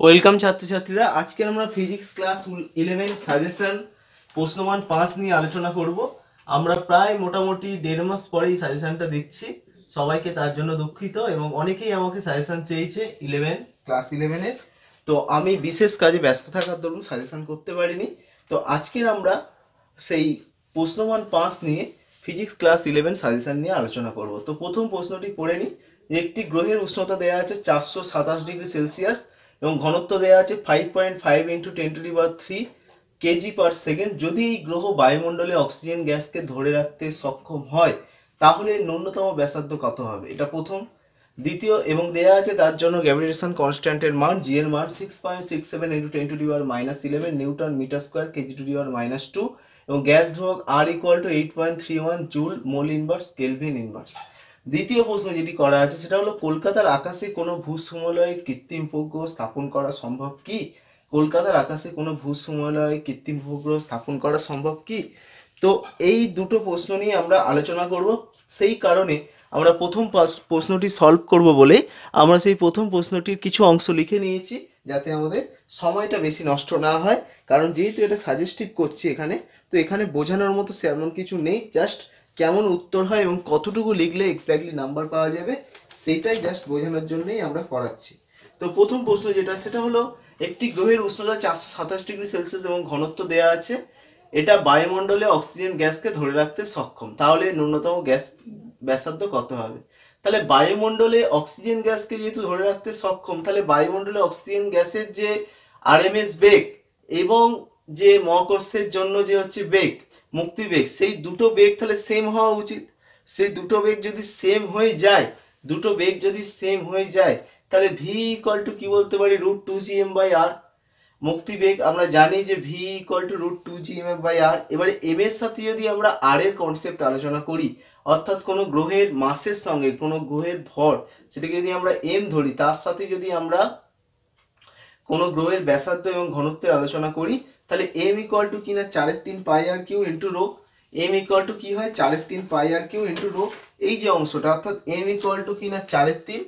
Welcome ছাত্রছাত্রীরা। আজকে আমরা ফিজিক্স ক্লাস 11 সাজেশন প্রশ্নমান 5 নিয়ে আলোচনা করব। আমরা প্রায় মোটামুটি 1.5 মাস পরেই সাজেশনটা দিচ্ছি সবাইকে, তার জন্য দুঃখিত। এবং অনেকেই আমাকে সাজেশন চেয়েছে ক্লাস 11 এর, তো আমি বিশেষ কাজে ব্যস্ত থাকার দরুন সাজেশন করতে পারিনি। তো আজকের আমরা সেই প্রশ্নমান 5 নিয়ে ফিজিক্স ক্লাস 11 সাজেশন নিয়ে আলোচনা করব। তো প্রথম প্রশ্নটি পড়ে নিই। একটি গ্রহের উষ্ণতা দেওয়া আছে 427 ডিগ্রি সেলসিয়াস এবং ঘনত্ব দেওয়া আছে 5.5 ইন্টু 10⁻³ কেজি পার সেকেন্ড। যদি এই গ্রহ বায়ুমণ্ডলে অক্সিজেন গ্যাসকে ধরে রাখতে সক্ষম হয় তাহলে ন্যূনতম ব্যাসার্ধ কত হবে, এটা প্রথম। দ্বিতীয়, এবং দেয়া আছে তার জন্য গ্র্যাভিটেশন কনস্ট্যান্টের মান জি এর মান 6.67 into 10⁻11 newton metre square kg, এবং গ্যাস ধ্রুবক আর equal to 8.31 joule mole inverse kelvin inverse. দ্বিতীয় প্রশ্ন যেটি করা আছে সেটা হলো, কলকাতার আকাশে কোনো ভূসমলয়ে কৃত্রিম উপগ্রহ স্থাপন করা সম্ভব কি? কলকাতার আকাশে কোনো ভূসমলয়ে কৃত্রিম উপগ্রহ স্থাপন করা সম্ভব কি? তো এই দুটো প্রশ্ন নিয়ে আমরা আলোচনা করব। সেই কারণে আমরা প্রথম প্রশ্নটি সলভ করব বলে আমরা সেই প্রথম প্রশ্নটির কিছু অংশ লিখে নিয়েছি, যাতে আমাদের সময়টা বেশি নষ্ট না হয়। কারণ যেহেতু এটা সাজেস্টিভ করছি এখানে, তো এখানে বোঝানোর মতো সেমন কিছু নেই। জাস্ট কেমন উত্তর হয় এবং কতটুকু লিখলে এক্স্যাক্টলি নাম্বার পাওয়া যাবে সেটাই জাস্ট বোঝানোর জন্যই আমরা করাচ্ছি। তো প্রথম প্রশ্ন যেটা, সেটা হলো, একটি গ্রহের উষ্ণতা 427 ডিগ্রি সেলসিয়াস এবং ঘনত্ব দেওয়া আছে, এটা বায়ুমণ্ডলে অক্সিজেন গ্যাসকে ধরে রাখতে সক্ষম, তাহলে ন্যূনতম গ্যাস ব্যাসার্ধ কত হবে? তাহলে বায়ুমণ্ডলে অক্সিজেন গ্যাসকে যেহেতু ধরে রাখতে সক্ষম, তাহলে বায়ুমণ্ডলে অক্সিজেন গ্যাসের যে আরএমএস বেগ এবং যে মহাকর্ষের জন্য যে হচ্ছে বেগ, মুক্তি বেগ, সেই দুটো বেগ তাহলে সেম হওয়া উচিত। সেই দুটো বেগ যদি সেম হয়ে যায়, তাহলে ভি ইকুয়াল টু কি বলতে পারি, √2gm/r। মুক্তি বেগ আমরা জানি যে ভি ইকুয়াল টু √2gm/r। এবারে এম এর সাথে যদি আমরা আর এর কনসেপ্ট আলোচনা করি, অর্থাৎ কোনো গ্রহের মাসের সঙ্গে কোনো গ্রহের ভর, সেটাকে যদি আমরা এম ধরি, তার সাথে যদি আমরা কোনো গ্রহের ব্যাসার্ধ এবং ঘনত্বের আলোচনা করি, তাহলে এম ইকুয়াল টু কিনা 4/3πr³ into rho. M equal to কি হয়, 4/3πr³ ইন্টু রো। এই যে অংশটা, অর্থাৎ এম ইকুয়াল টু কিনা 4/3,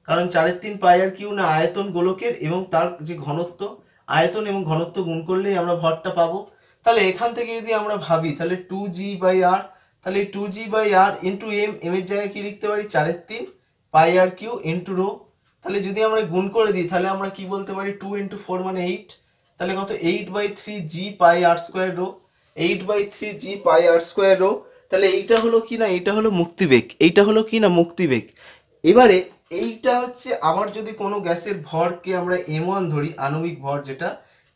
কারণ 4/3πr³ না আয়তন গোলকের এবং তার যে ঘনত্ব, আয়তন এবং ঘনত্ব গুণ করলেই আমরা ভরটা পাবো। তাহলে এখান থেকে যদি আমরা ভাবি, তাহলে 2g/r, তাহলে 2g/r ইন্টু এম, এম এর জায়গায় কি লিখতে পারি, 4/3πr³ ইন্টু রো। তাহলে যদি আমরা গুণ করে দিই, তাহলে আমরা কি বলতে পারি, 2 ইন্টু 4 মানে 8, তাহলে কত, 8/3g/r² রো, 8/3g/r² রো। তাহলে এইটা হলো কি না, এইটা হলো মুক্তিবেগ, এইটা হলো কি না মুক্তিবেগ। এবারে এইটা হচ্ছে, আবার যদি কোনো গ্যাসের ভরকে আমরা m1 ধরি, আণবিক ভর যেটা,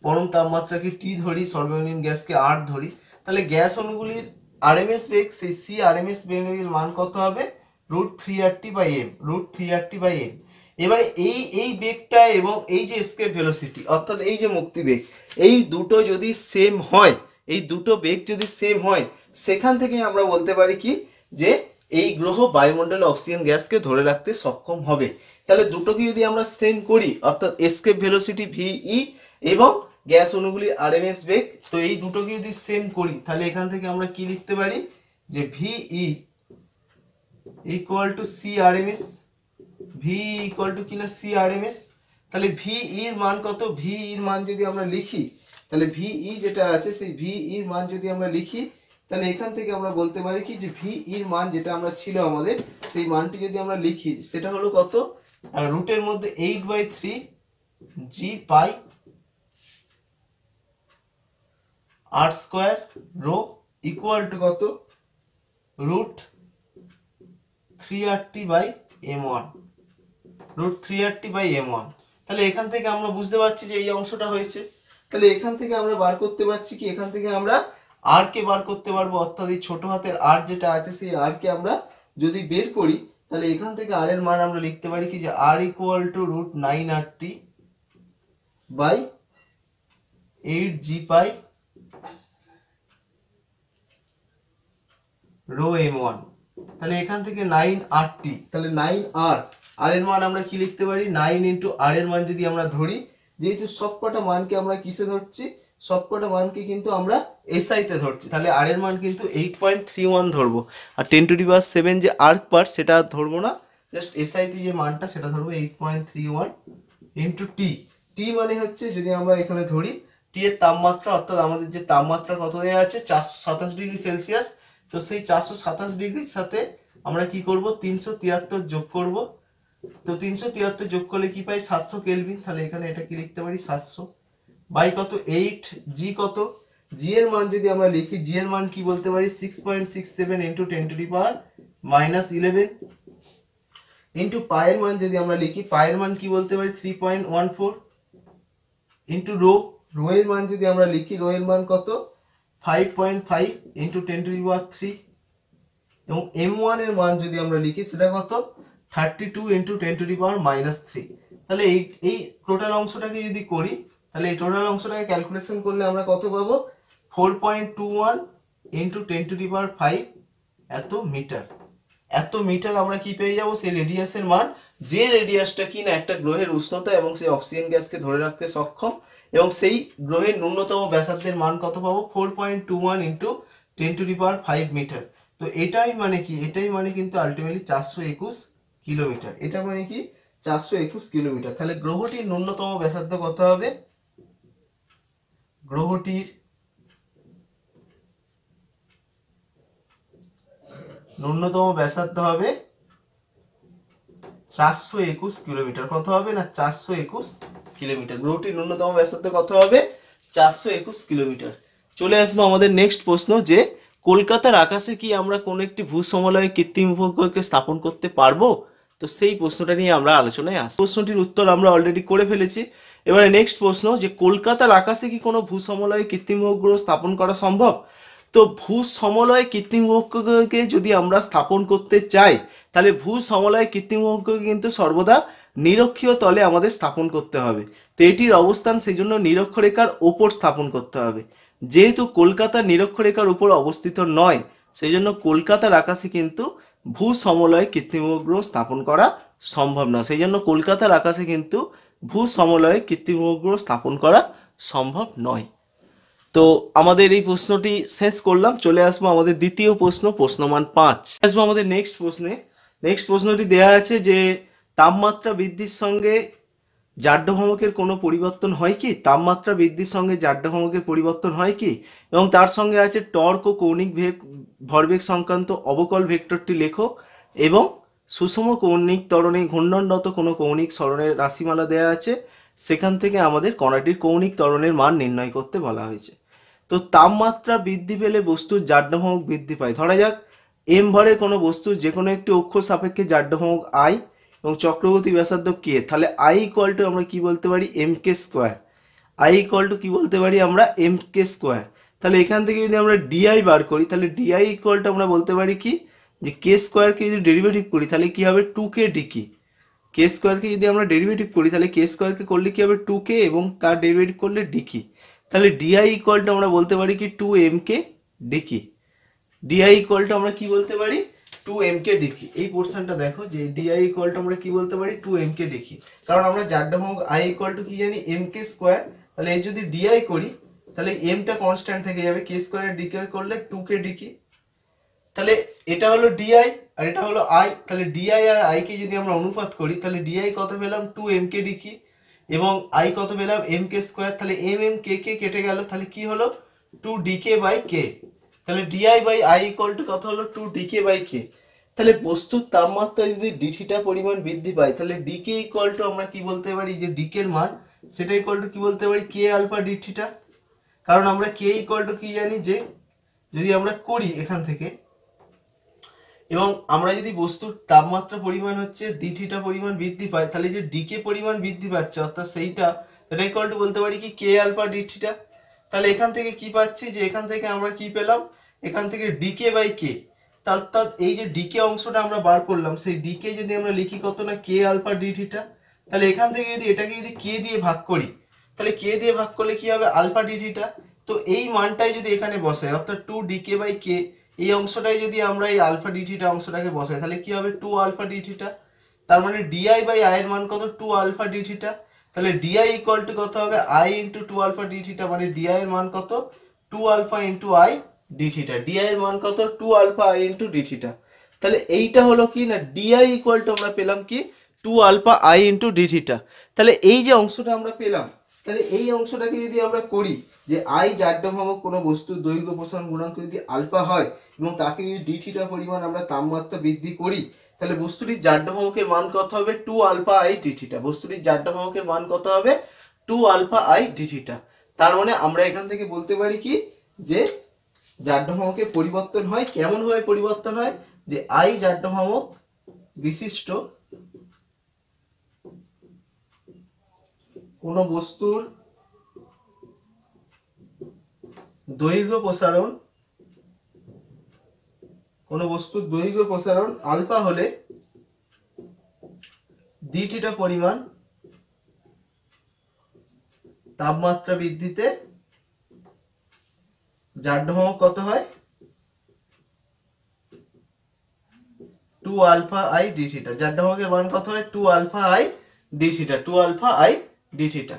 পরম তাপমাত্রাকে t ধরি, সর্বজনীন গ্যাসকে r ধরি, তাহলে গ্যাস অণুগুলির আরএমএস বেগ, সেই সি আরএমএস বেগের মান কত হবে, √3RT/m, √3RT/m। এবারে এই বেগটা এবং এই যে এসকেপ ভেলোসিটি, অর্থাৎ এই যে মুক্তি বেগ, এই দুটো যদি সেম হয়, এই দুটো বেগ যদি সেম হয়, সেখান থেকে আমরা বলতে পারি কি, যে এই গ্রহ বায়ুমণ্ডলে অক্সিজেন গ্যাসকে ধরে রাখতে সক্ষম হবে। তাহলে দুটোকে যদি আমরা সেম করি, অর্থাৎ এসকেপ ভেলোসিটি ভিই এবং গ্যাস অণুগুলির আরএমএস বেগ, তো এই দুটোকে যদি সেম করি, তাহলে এখান থেকে আমরা কি লিখতে পারি, যে VE equal to C RMS, V equal to কিনা সি আরএমএস। তাহলে ভিই এর মান কত, ভিই এর মান যদি আমরা লিখি, তাহলে ভিই যেটা আছে সেই ভিই এর মান যদি আমরা লিখি, তাহলে এখান থেকে আমরা বলতে পারি কি, যে ভি এর মান যেটা আমরা ছিল আমাদের, সেই মানটি যদি আমরা লিখি, সেটা হলো কত, রুটের মধ্যে 8/3g/r² রো ইকুয়াল টু কত, √3RT/m1, √3RT/m1। তাহলে এখান থেকে আমরা বুঝতে পারছি যে এই অংশটা হয়েছে। তাহলে এখান থেকে আমরা বার করতে পারছি কি, এখান থেকে আমরা আর কে বার করতে পারবো, অর্থাৎ এই ছোট হাতের আর যেটা আছে, সেই আর কে আমরা যদি বের করি, তাহলে এখান থেকে আর এর মান আমরা লিখতে পারি কি, যে আর ইকুয়াল টু √9RT/8g/ρ m1। তাহলে এখান থেকে 9RT, তাহলে 9r, আর এর মান আমরা কি লিখতে পারি, 9 ইন্টু আর এর মান যদি আমরা ধরি, যেহেতু সবকটা মানকে আমরা কিসে ধরছি, সবকটা মানকে কিন্তু আমরা এসআই তে ধরছি, তাহলে আর এর মান কিন্তু 8.31 ধরবো, আর 10⁻7 যে আর্ক পার সেটা ধরবো না, জাস্ট এসআইতে যে মানটা সেটা ধরবো 8.31 ইন্টু টি। টি মানে হচ্ছে যদি আমরা এখানে ধরি টি এর তাপমাত্রা, অর্থাৎ আমাদের যে তাপমাত্রা কত দেওয়া আছে 427 ডিগ্রি সেলসিয়াস, তো সেই 427 ডিগ্রির সাথে আমরা কি করব 373 যোগ করব। তো 373 যোগ করলে কি পাই 700 কেলভিন, তাহলে এখানে এটা কি লিখতে পারি 700 বাই কত 8, জি কত, জি এর মান যদি আমরা লিখি জি এর মান কি বলতে পারি 6.67 ইন্টু 10⁻⁻11 ইন্টু পায়ের মান যদি আমরা লিখি পায়ের মান কি বলতে পারি 3.14 ইন্টু রো, রো এর মান যদি আমরা লিখি রো এর মান কত 5.5 ইন্টু 10⁻³ এবং m1 এর মান যদি আমরা লিখি সেটা কত 32 ইন্টু 10⁻⁻3। তাহলে এই টোটাল অংশটাকে যদি করি তাহলে এই টোটাল অংশটাকে ক্যালকুলেশন করলে আমরা কত পাবো 4.21 ইন্টু 10⁵ এত মিটার। এত মিটার আমরা কি পেয়ে যাবো সেই রেডিয়াসের মান, যে রেডিয়াসটা কিনা একটা গ্রহের উষ্ণতা এবং সেই অক্সিজেন গ্যাসকে ধরে রাখতে সক্ষম, এবং সেই গ্রহের ন্যূনতম ব্যাসার্ধের মান কত পাবো 4.21 ইন্টু 10⁵ মিটার। তো এটাই মানে কি, এটাই মানে কিন্তু আলটিমেটলি 421 কিলোমিটার। এটা মানে কি 421 কিলোমিটার। তাহলে গ্রহটির ন্যূনতম ব্যাসার্ধ কত হবে, গ্রহটির ন্যূনতম ব্যাসার্ধ হবে 421 কিলোমিটার। কত হবে না 421 কিলোমিটার। গ্রহটির ন্যূনতম ব্যাসার্ধ কত হবে 421 কিলোমিটার। চলে আসবো আমাদের নেক্সট প্রশ্ন, যে কলকাতার আকাশে কি আমরা কোনো একটি ভূসমলয় কৃত্রিম উপগ্রহকে স্থাপন করতে পারবো? তো সেই প্রশ্নটা নিয়ে আমরা আলোচনায় আসবো। প্রশ্নটির উত্তর আমরা অলরেডি করে ফেলেছি। এবারে নেক্সট প্রশ্ন, যে কলকাতার আকাশে কি কোনো ভূসমলয় কৃত্রিম উপগ্রহ স্থাপন করা সম্ভব? তো ভূসমলয় কৃত্রিম উপগ্রহকে যদি আমরা স্থাপন করতে চাই তাহলে ভূসমলয় কৃত্রিম উপগ্রহকে কিন্তু সর্বদা নিরক্ষীয় তলে আমাদের স্থাপন করতে হবে। তো এটির অবস্থান সেই জন্য নিরক্ষরেখার ওপর স্থাপন করতে হবে। যেহেতু কলকাতা নিরক্ষরেখার উপর অবস্থিত নয়, সেই জন্য কলকাতার আকাশে কিন্তু ভূসমলয় কৃত্রিম উপগ্রহ স্থাপন করা সম্ভব না। সেই জন্য কলকাতার আকাশে কিন্তু ভূসমলয় কৃত্রিম উপগ্রহ স্থাপন করা সম্ভব নয়। তো আমাদের এই প্রশ্নটি শেষ করলাম। চলে আসবো আমাদের দ্বিতীয় প্রশ্ন, প্রশ্নমান 5। আসবো আমাদের নেক্সট প্রশ্নে। নেক্সট প্রশ্নটি দেয়া আছে যে তাপমাত্রা বৃদ্ধির সঙ্গে জাড্যভ্রমকের কোনো পরিবর্তন হয় কি? তাপমাত্রা বৃদ্ধির সঙ্গে জাড্যভ্রমকের পরিবর্তন হয় কি? এবং তার সঙ্গে আছে টর্ক ও কৌণিক ভরবেগ সংক্রান্ত অবকল ভেক্টরটি লেখো, এবং সুষম কৌণিক ত্বরণে ঘূর্ণনরত কোনো কৌণিক সরণের রাশিমালা দেয়া আছে, সেখান থেকে আমাদের কণাটির কৌণিক ত্বরণের মান নির্ণয় করতে বলা হয়েছে। তো তাপমাত্রা বৃদ্ধি পেলে বস্তুর জাড্যভ্রমক বৃদ্ধি পায়। ধরা যাক এম ভরের কোনো বস্তুর যে কোনো একটি অক্ষ সাপেক্ষে জাড্যভ্রমক আই এবং চক্রবর্তী ব্যাসার্ধ কে, তাহলে আই ইকুয়াল টু আমরা কি বলতে পারি M K square. I equal to কি বলতে পারি আমরা এম কে স্কোয়ার। তাহলে এখান থেকে যদি আমরা ডিআই বার করি তাহলে ডিআই ইকুয়াল টু আমরা বলতে পারি কি যে কে স্কোয়ারকে যদি ডেরিভেটিভ করি তাহলে কি হবে 2k ডিকি। কে স্কোয়ারকে যদি আমরা ডেরিভেটিভ করি তাহলে কে স্কোয়ারকে করলে কি হবে 2k এবং তার ডেরিভেটিভ করলে ডিকি। তাহলে ডিআই ইকুয়াল টু আমরা বলতে পারি কি 2mk dickey. DI equal to আমরা কি বলতে পারি 2mk ডিকি। এই পোর্শনটা দেখো যে ডিআই ইকুয়াল টু আমরা কি বলতে পারি 2mk ডিকি, কারণ আমরা জাড্যভ্রমক আই ইকুয়াল টু কি জানি mk স্কোয়ার। তাহলে এই যদি ডিআই করি তাহলে এমটা কনস্ট্যান্ট থেকে যাবে, কে স্কোয়ারের ডিকে করলে 2k ডিকি। তাহলে এটা হলো ডিআই আর এটা হলো আই। তাহলে ডিআই আর আই কে যদি আমরা অনুপাত করি তাহলে ডিআই কত পেলাম 2mk ডিকি এবং আই কত পেলাম mk স্কোয়ার। তাহলে এম কে কে কেটে গেল, তাহলে কি হলো 2dk বাই কে। তাহলে dI by I equal to কত হলো 2dk বাই কে। তাহলে বস্তুর তাপমাত্রা যদি ডিথিটা পরিমাণ বৃদ্ধি পায় তাহলে ডিকে ইকুয়াল টু আমরা কি বলতে পারি যে ডিকের মান সেটা ইকুয়াল টু কি বলতে পারি কে আলফা ডিথিটা। কারণ আমরা কে ইকুয়াল টু কি জানি যে যদি আমরা করি এখান থেকে, এবং আমরা যদি বস্তুর তাপমাত্রা পরিমাণ হচ্ছে ডিথিটা পরিমাণ বৃদ্ধি পায় তাহলে যে ডিকে পরিমাণ বৃদ্ধি পাচ্ছে অর্থাৎ সেইটা এটা ইকুয়াল টু বলতে পারি কি কে আলফা ডিথিটা। তাহলে এখান থেকে কি পাচ্ছি যে এখান থেকে আমরা কি পেলাম, এখান থেকে ডিকে বাই কে, অর্থাৎ এই যে ডিকে অংশটা আমরা বার করলাম সেই ডিকে যদি আমরা লিখি কত না কে আলফা ডিথিটা। তাহলে এখান থেকে যদি এটাকে যদি কে দিয়ে ভাগ করি তাহলে কে দিয়ে ভাগ করলে কি হবে আলফা ডিথিটা। তো এই মানটাই যদি এখানে বসাই অর্থাৎ 2dk বাই কে, এই অংশটাই যদি আমরা এই আলফা ডিথিটা অংশটাকে বসাই তাহলে কি হবে 2 আলফা ডিথিটা। তার মানে ডিআই বাই আই এর মান কত 2 আলফা ডিথিটা। তাহলে ডিআই ইকুয়াল টু কত হবে আই ইন্টু 2 আলফা ডিথিটা, মানে ডিআই এর মান কত 2 আলফা ইন্টু আই ডিথিটা। ডিআই এর মান কত 2 আলফা আই ইন্টু ডিথিটা। তাহলে এইটা হলো কি না ডিআই ইকুয়াল টু আমরা পেলাম কি 2 alpha I into d theta. তাহলে এই যে অংশটা আমরা পেলাম, তাহলে এই অংশটাকে যদি আমরা করি যে আই জাড্য ভ্রামক কোনো বস্তুর দৈর্ঘ্য প্রসারণ গুণাঙ্ক যদি আলফা হয় এবং তাকে যদি ডি থিটা পরিমাণ আমরা তাপমাত্রা বৃদ্ধি করি, তাহলে বস্তুটির জাড্য ভ্রামকের মান কত হবে 2 আলফা আই ডি থিটা। বস্তুটির জাড্য ভ্রামকের মান কত হবে 2 আলফা আই ডি থিটা। তার মানে আমরা এখান থেকে বলতে পারি কি যে জাড্য ভ্রামকের পরিবর্তন হয়, কেমন ভাবে পরিবর্তন হয়, যে আই জাড্য ভ্রামক বিশিষ্ট কোন বস্তুর দৈর্ঘ্য প্রসারণ আলফা হলে ডি থিটা পরিমাণ তাপমাত্রা বৃদ্ধিতে জাড্য ভ্রামক কত হয় 2 আলফা আই ডি থিটা। জাড্য ভ্রামকের মান কত হয় 2 alpha I d theta, 2 alpha I d theta.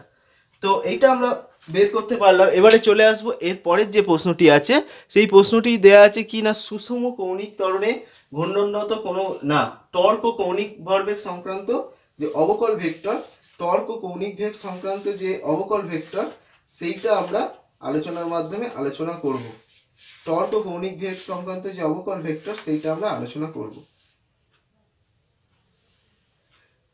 তো এইটা আমরা বের করতে পারলাম। এবারে চলে আসবো এর পরের যে প্রশ্নটি আছে, সেই প্রশ্নটি দেয়া আছে কি না সুষম কৌণিক ত্বরণে ঘূর্ণনরত কোনো না টর্ক ও কৌণিক ভরবেগ সংক্রান্ত যে অবকল ভেক্টর, টর্ক ও কৌণিক বেগ সংক্রান্ত যে অবকল ভেক্টর, সেইটা আমরা আলোচনার মাধ্যমে আলোচনা করব। টর্ক ও কৌণিক বেগ সংক্রান্ত যে অবকল ভেক্টর সেইটা আমরা আলোচনা করব।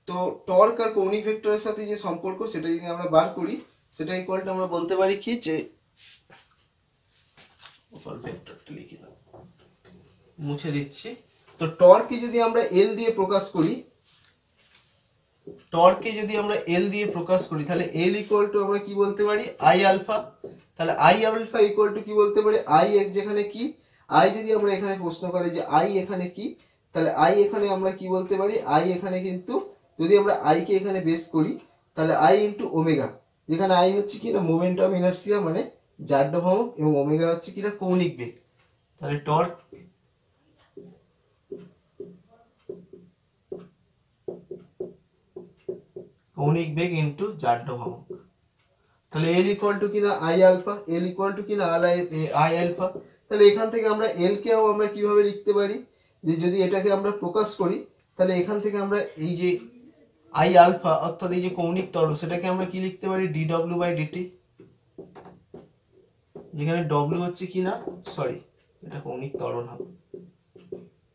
তো টর্ক আর কৌণিক ভেক্টরের সাথে যে সম্পর্ক সেটা যদি আমরা বার করি, সেটা ইকুয়াল টু আমরা বলতে পারি কি যে অবকল ভেক্টরটা লিখে দাও, মুছে দিচ্ছি। তো টর্ককে যদি আমরা এল দিয়ে প্রকাশ করি, তাহলে এল ইকুয়াল টু আমরা কি বলতে পারি আই আলফা। তাহলে আই আলফা ইকুয়াল টু কি বলতে পারি আই এক, যেখানে কি আই যদি আমরা এখানে প্রশ্ন করে যে আই এখানে কি, তাহলে আই এখানে আমরা কি বলতে পারি আই এখানে কিন্তু যদি আমরা আই কে এখানে বেস করি তাহলে আই ইন্টু ওমেগা, যেখানে আই হচ্ছে কিনা মোমেন্ট অফ ইনার্সিয়া মানে জাড্য ভ্রামক এবং ওমেগা হচ্ছে কিনা কৌণিক বেগ। তাহলে টর্ক কৌণিক বেগ ইন্টু জাড্য ভ্রামক। তাহলে এল ইকুয়াল টু কিনা I alpha, L equal to কিনা আই আলফা। তাহলে এখান থেকে আমরা এল কেও আমরা কিভাবে লিখতে পারি, যে যদি এটাকে আমরা প্রকাশ করি তাহলে এখান থেকে আমরা এই যে আই আলফা অর্থাৎ এই যে কৌণিক ত্বরণ সেটাকে আমরা কি লিখতে পারি ডি ডব্লিউ বাই ডিটি, যেখানে ডব্লিউ হচ্ছে কিনা সরি এটা কৌণিক ত্বরণ হবে,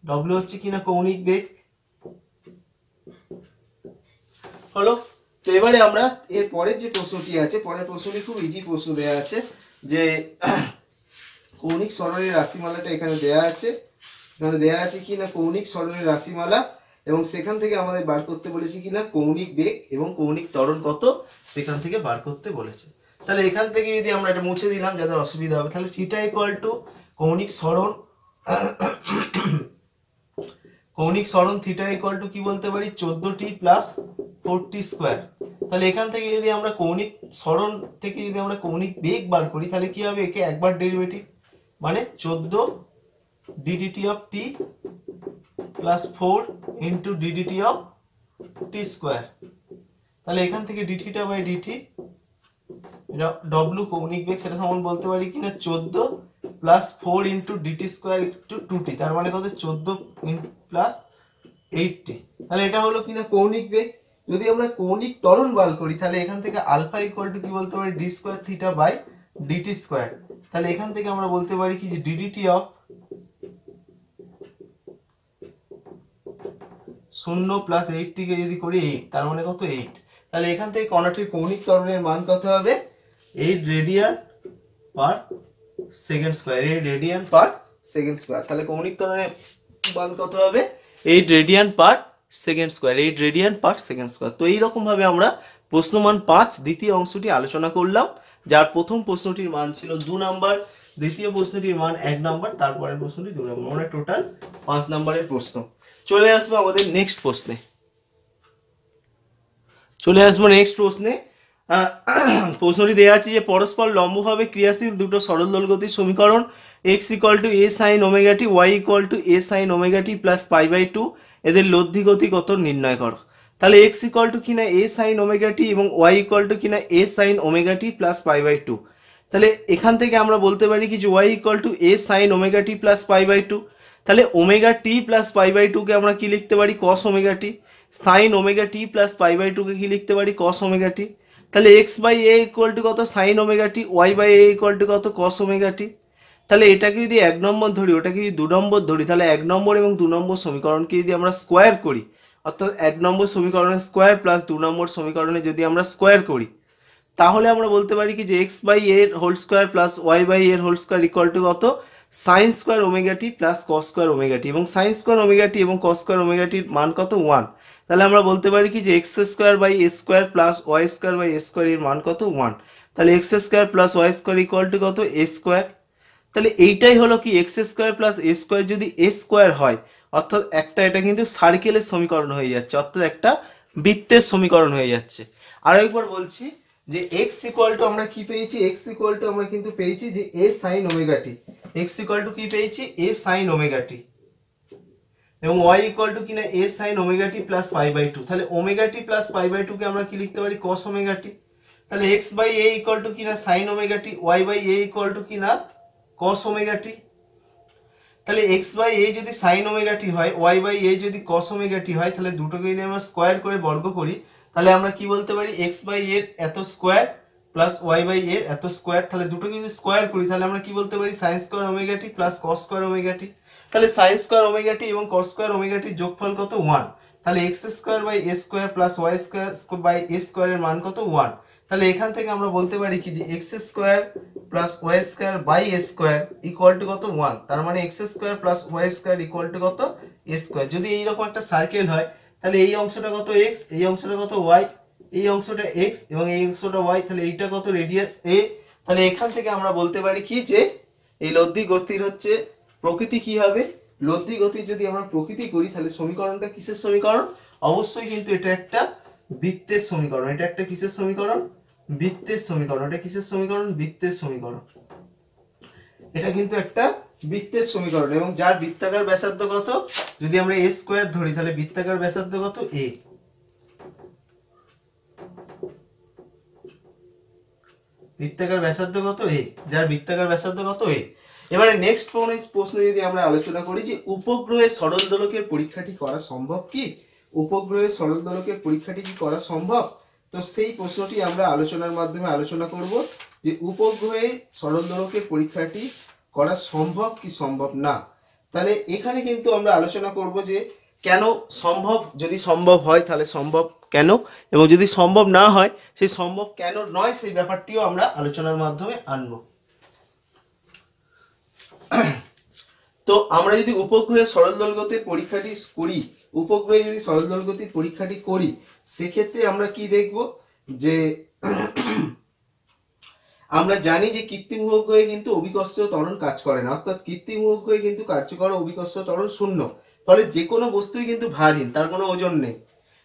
ডব্লিউ হচ্ছে কিনা কৌণিক বেগ হলো। তো এবারে আমরা এর পরের যে প্রশ্নটি আছে, পরের প্রশ্নটি খুব ইজি প্রশ্ন দেয়া আছে যে কৌণিক সরণের রাশিমালাটা এখানে দেয়া আছে, এখানে দেয়া আছে কি না কৌণিক সরণের রাশিমালা, এবং সেখান থেকে আমাদের বার করতে বলেছে কি না কৌণিক বেগ এবং কৌণিক ত্বরণ কত সেখান থেকে বার করতে বলেছে। তাহলে এখান থেকে যদি আমরা এটা মুছে দিলাম যাদের অসুবিধা হবে, তাহলে থিটা ইকুয়াল টু কৌণিক সরণ থিটা ইকুয়াল টু কি বলতে পারি 14t প্লাস 4t স্কয়ার। তাহলে এখান থেকে যদি আমরা কৌণিক সরণ থেকে যদি আমরা কৌণিক বেগ বার করি তাহলে কি হবে, একে একবার ডেরিভেটিভ মানে 14 ddt of t plus 4 into ddt of t square. তাহলে এখান থেকে d থিটা বাই dt এটা w কৌণিক বেগ সেটা সমান বলতে পারি কিনা 14 plus 4 into dt square into 2t, তার মানে কত 14 প্লাস 8t। তাহলে এটা হলো কিনা কৌণিক বেগ। যদি আমরা কৌণিক ত্বরণ বার করি তাহলে এখান থেকে আলফা ইকুয়াল টু কি বলতে পারি d square theta by dt square. তাহলে এখান থেকে আমরা বলতে পারি কি যে ddt অফ 0 প্লাস 8t কে যদি করি 8, তার মানে কত 8। তাহলে এখান থেকে কণাটির কৌণিক ত্বরণের মান কত হবে 8 radian per second square, 8 radian per second square. তাহলে কৌণিক ত্বরণের মান কত হবে 8 radian per second square, 8 radian per second square. তো এইরকম ভাবে আমরা প্রশ্নমান 5 দ্বিতীয় অংশটি আলোচনা করলাম, যার প্রথম প্রশ্নটির মান ছিল 2 নাম্বার, দ্বিতীয় প্রশ্নটির মান 1 নাম্বার, তারপরের প্রশ্নটি 2 নাম্বার, মানে টোটাল 5 নাম্বারের প্রশ্ন। চলে আসবো আমাদের নেক্সট প্রশ্নে। প্রশ্নটি দেওয়া আছে যে পরস্পর লম্বভাবে ক্রিয়াশীল দুটো সরল দোলগতির সমীকরণ x equal to a sin omega t, y equal to a sin omega t plus pi by 2, এদের লব্ধি গতি কত নির্ণয় করো। তাহলে x ইকুয়াল টু কিনা a sin ওমেগা t এবং y ইকুয়াল টু কিনা a sin omega t plus pi by 2। তাহলে এখান থেকে আমরা বলতে পারি কি যে y equal to a sin omega t plus pi by 2। তাহলে omega T plus pi by টুকে আমরা কি লিখতে পারি, cos omega t. Sine omega T plus pi by টুকে কি লিখতে পারি, কস ওমেগা টি। তাহলে x by a equal to কত, sine omega t, y by a equal to কত, কস ওমেগা টি। তাহলে এটাকে যদি 1 নম্বর ধরি, ওটাকে যদি 2 নম্বর ধরি, তাহলে 1 নম্বর এবং 2 নম্বর সমীকরণকে যদি আমরা স্কোয়ার করি, অর্থাৎ 1 নম্বর সমীকরণের স্কোয়ার প্লাস 2 নম্বর সমীকরণে যদি আমরা স্কোয়ার করি, তাহলে আমরা বলতে পারি কি যে এক্স বাই এর whole square plus Y by এর হোল স্কোয়ার ইকুয়াল টু কত, সাইন স্কোয়ার ওমেগা টি plus cos square omega T. এবং সাইন স্কোয়ার ওমেগা টি এবং কস স্কোয়ার ওমেগা টির মান কত, 1। তাহলে আমরা বলতে পারি কি যে X square by A square plus Y square by A square এর মান কত, 1। তাহলে x square plus Y square equal to কত, এ স্কোয়ার। তাহলে এইটাই হলো কি X square plus A square যদি এ স্কোয়ার হয়, অর্থাৎ একটা এটা কিন্তু সার্কেলের সমীকরণ হয়ে যাচ্ছে, অর্থাৎ একটা বৃত্তের সমীকরণ হয়ে যাচ্ছে। আরো একবার বলছি যে এক্স ইকুয়াল টু আমরা কি পেয়েছি, এক্স ইকুয়াল টু আমরা কিন্তু পেয়েছি যে a sine omega t. X equal to কি পেয়েছি, এ সাইন ওমেগা টি। এবং ওয়াই ইকুয়াল টু কিনা a sine omega T plus pi by two. তাহলে omega T plus pi by two কে আমরা কি লিখতে পারি, কস ওমেগা টি। তাহলে x by a equal to কিনা sine omega t, y by a equal to কিনা কস ওমেগা টি। তাহলে এক্স বাই এ যদি সাইন ওমেগা টি হয়, ওয়াই বাই এ যদি কস ওমেগা টি হয়, তাহলে দুটোকে যদি আমরা স্কোয়ার করে বর্গ করি, তাহলে আমরা কি বলতে পারি, এক্স বাই এর এত স্কোয়ার প্লাস ওয়াই বাই এর এত স্কোয়ার। তাহলে দুটোকে যদি স্কোয়ার করি, তাহলে আমরা কি বলতে পারি, সাইন স্কোয়ার ওমেগা টি plus cos square omega t. তাহলে সাইন স্কোয়ার ওমেগা টি এবং কস স্কোয়ার ওমেগা টির যোগফল কত, 1। তাহলে x square by A square plus Y square by a স্কোয়ারের মান কত, 1। তাহলে এখান থেকে আমরা বলতে পারি কি যে X square plus Y square by A square equal to কত, 1। তার মানে X square plus Y square equal to কত, এ স্কোয়ার। যদি এইরকম একটা সার্কেল হয়, তাহলে এই অংশটা কত এক্স, এই অংশটা কত ওয়াই, এই অংশটা এক্স এবং এই অংশটা ওয়াই, তাহলে এইটা কত, রেডিয়াস এ। তাহলে এখান থেকে আমরা বলতে পারি কি যে এই লব্ধি গতির হচ্ছে প্রকৃতি কি হবে, লব্ধি গতির যদি আমরা প্রকৃতি করি, তাহলে সমীকরণটা কিসের সমীকরণ, অবশ্যই কিন্তু এটা একটা বৃত্তের সমীকরণ। এটা একটা কিসের সমীকরণ, বৃত্তের সমীকরণ। এটা কিসের সমীকরণ, বৃত্তের সমীকরণ। এটা কিন্তু একটা বৃত্তের সমীকরণ এবং যার বৃত্তাকার ব্যাসার্ধ কত, যদি আমরা এ স্কোয়ার ধরি, তাহলে বৃত্তাকার ব্যাসার্ধ কত, এ। বৃত্তাকার ব্যাসার্ধ কত, এ, যার বৃত্তাকার ব্যাসার্ধ কত, এ। এবারে নেক্সট প্রশ্ন যদি আমরা আলোচনা করি যে উপগ্রহের সরল দোলকের পরীক্ষাটি করা সম্ভব কি, উপগ্রহের সরল দোলকের পরীক্ষাটি কি করা সম্ভব। তো সেই প্রশ্নটি আমরা আলোচনার মাধ্যমে আলোচনা করব যে উপগ্রহে সরল দোলকের পরীক্ষাটি করা সম্ভব কি সম্ভব না। তাহলে এখানে কিন্তু আমরা আলোচনা করব যে কেন সম্ভব, যদি সম্ভব হয় তাহলে সম্ভব কেন, এবং যদি সম্ভব না হয় সেই সম্ভব কেন নয়, সেই ব্যাপারটিও আমরা আলোচনার মাধ্যমে আনবো। তো আমরা যদি উপগ্রহের সরল দোলগতির পরীক্ষাটি করি, উপগ্রহে যদি সরল দোলগতির পরীক্ষাটি করি, সেক্ষেত্রে আমরা কি দেখব যে আমরা জানি যে কৃত্রিম উপগ্রহে কিন্তু অভিকর্ষীয় ত্বরণ কাজ করে না, অর্থাৎ কৃত্রিম উপগ্রহে কিন্তু কার্যকর অভিকর্ষীয় ত্বরণ শূন্য। ফলে যে কোনো বস্তুই কিন্তু ভারহীন, তার কোনো ওজন নেই।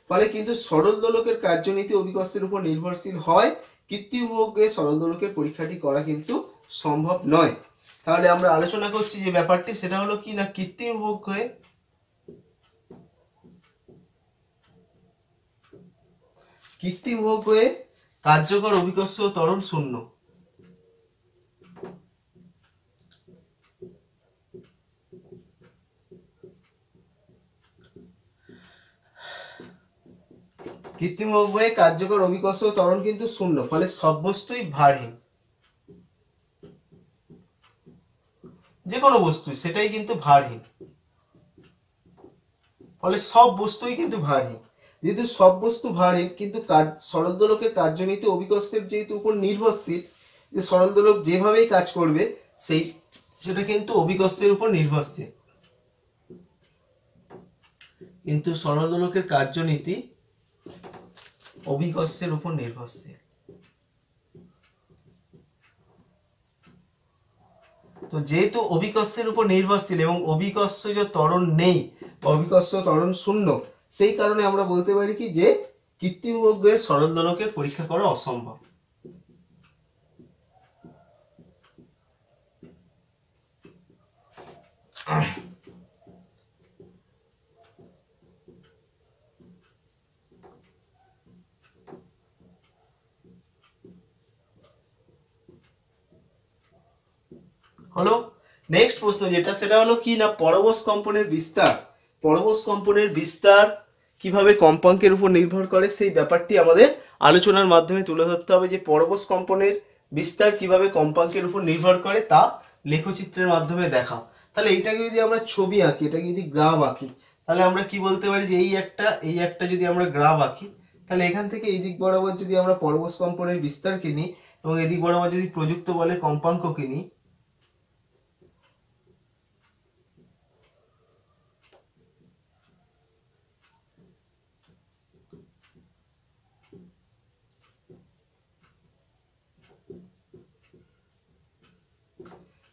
ফলে কিন্তু সরল দোলকের কার্যনীতি অভিকর্ষের উপর নির্ভরশীল হয়। কৃত্রিম উপগ্রহে সরল দোলকের পরীক্ষাটি করা কিন্তু সম্ভব নয়। তাহলে আমরা আলোচনা করছি যে ব্যাপারটি, সেটা হলো কি না, কৃত্রিম উপগ্রহে কার্যকর অভিকর্ষীয় ত্বরণ শূন্য। কৃত্রিম উপগ্রহে কার্যকর অভিকর্ষীয় ত্বরণ কিন্তু শূন্য, ফলে সব বস্তুই ভারহীন, যে কোনো বস্তু সেটাই কিন্তু ভারহীন, ফলে সব বস্তুই কিন্তু ভারহীন। যেহেতু সব বস্তু ভারহীন, কিন্তু সরল দোলকের কার্যনীতি অভিকর্ষের যেহেতু উপর নির্ভরশীল, যে সরল দোলক যেভাবেই কাজ করবে সেটা কিন্তু অভিকর্ষের উপর নির্ভরশীল, কিন্তু সরল দোলকের কার্যনীতি অভিকর্ষের উপর নির্ভরশীল। তো যেহেতু অভিকর্ষের উপর নির্ভরশীল এবং অভিকর্ষজ ত্বরণ নেই, অভিকর্ষ ত্বরণ শূন্য, সেই কারণে আমরা বলতে পারি কি যে কৃত্রিম উপগ্রহের সরল দোলকের পরীক্ষা করা অসম্ভব। হলো। নেক্সট প্রশ্ন যেটা, সেটা হলো কি না পরবশ কম্পনের বিস্তার। পরবশ কম্পনের বিস্তার কিভাবে কম্পাঙ্কের উপর নির্ভর করে সেই ব্যাপারটি আমাদের আলোচনার মাধ্যমে তুলে ধরতে হবে, যে পরবশ কম্পনের বিস্তার কিভাবে কম্পাঙ্কের উপর নির্ভর করে তা লেখচিত্রের মাধ্যমে দেখাও। তাহলে এইটাকে যদি আমরা ছবি আঁকি, এটাকে যদি গ্রাফ আঁকি, তাহলে আমরা কি বলতে পারি যে এই একটা যদি আমরা গ্রাফ আঁকি, তাহলে এখান থেকে এই দিক বরাবর যদি আমরা পরবশ কম্পনের বিস্তারকে নিই এবং এদিক বরাবর যদি প্রযুক্ত বলের কম্পাঙ্ককে নিই,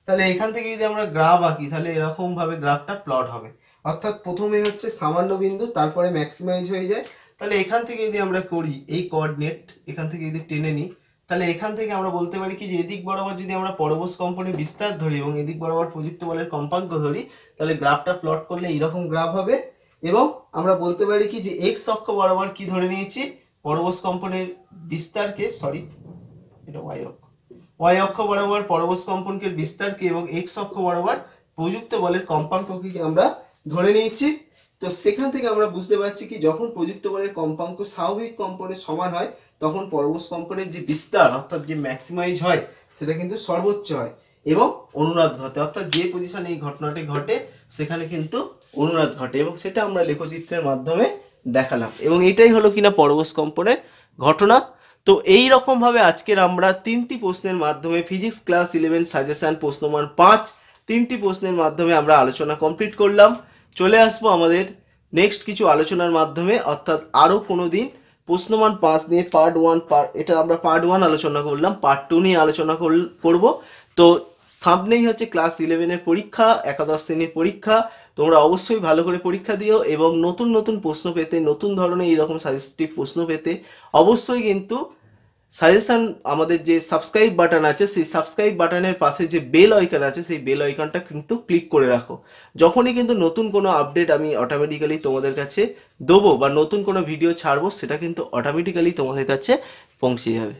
তাহলে এখান থেকে যদি আমরা গ্রাফ আঁকি তাহলে এরকম ভাবে গ্রাফটা প্লট হবে। অর্থাৎ প্রথমে হচ্ছে সামান্য বিন্দু, তারপরে ম্যাক্সিমাইজ হয়ে যায়। তাহলে এখান থেকে যদি আমরা করি এই কোঅর্ডিনেট, এখান থেকে যদি টেনে নিই, তাহলে এখান থেকে আমরা বলতে পারি কি যে এদিক বরাবর যদি আমরা পরবশ কম্পনের বিস্তার ধরি এবং এদিক বরাবর প্রযুক্ত বলের কম্পাঙ্ক ধরি, তাহলে গ্রাফটা প্লট করলে এইরকম গ্রাফ হবে। এবং আমরা বলতে পারি কি যে এক্স অক্ষ বরাবর কি ধরে নিয়েছি, পরবশ কম্পনের বিস্তারকে, সরি এটা ওয়াই অক্ষ বরাবর পরবশ কম্পনকের বিস্তারকে এবং এক্স অক্ষ বরাবর প্রযুক্ত বলের কম্পাঙ্ককে আমরা ধরে নিয়েছি। তো সেখান থেকে আমরা বুঝতে পারছি কি যখন প্রযুক্ত বলের কম্পাঙ্ক স্বাভাবিক কম্পনের সমান হয় তখন পরবশ কম্পনের যে বিস্তার অর্থাৎ যে ম্যাক্সিমাইজ হয় সেটা কিন্তু সর্বোচ্চ হয় এবং অনুনাদ ঘটে, অর্থাৎ যে পজিশনে এই ঘটনাটি ঘটে সেখানে কিন্তু অনুনাদ ঘটে, এবং সেটা আমরা লেখচিত্রের মাধ্যমে দেখালাম। এবং এটাই হলো কিনা পরবশ কম্পনের ঘটনা। তো এই রকম ভাবে আজকের আমরা 3টি প্রশ্নের মাধ্যমে ফিজিক্স ক্লাস 11 সাজেশন প্রশ্নমান 5 3টি প্রশ্নের মাধ্যমে আমরা আলোচনা কমপ্লিট করলাম। চলে আসবো আমাদের নেক্সট কিছু আলোচনার মাধ্যমে, অর্থাৎ আরও কোনো দিন প্রশ্নমান 5 নিয়ে পার্ট 1 এটা আমরা পার্ট 1 আলোচনা করলাম, পার্ট 2 নিয়ে আলোচনা করব। তো সামনেই হচ্ছে ক্লাস 11-এর পরীক্ষা, একাদশ শ্রেণীর পরীক্ষা। তোমরা অবশ্যই ভালো করে পরীক্ষা দিও এবং নতুন নতুন প্রশ্ন পেতে, নতুন ধরনের এইরকম সাজেস্টিভ প্রশ্ন পেতে অবশ্যই কিন্তু সাজেশন আমাদের যে সাবস্ক্রাইব বাটন আছে সেই সাবস্ক্রাইব বাটনের পাশে যে বেল আইকন আছে সেই বেল আইকনটা কিন্তু ক্লিক করে রাখো। যখনই কিন্তু নতুন কোনো আপডেট আমি অটোমেটিক্যালি তোমাদের কাছে দেবো বা নতুন কোনো ভিডিও ছাড়বো সেটা কিন্তু অটোমেটিক্যালি তোমাদের কাছে পৌঁছে যাবে।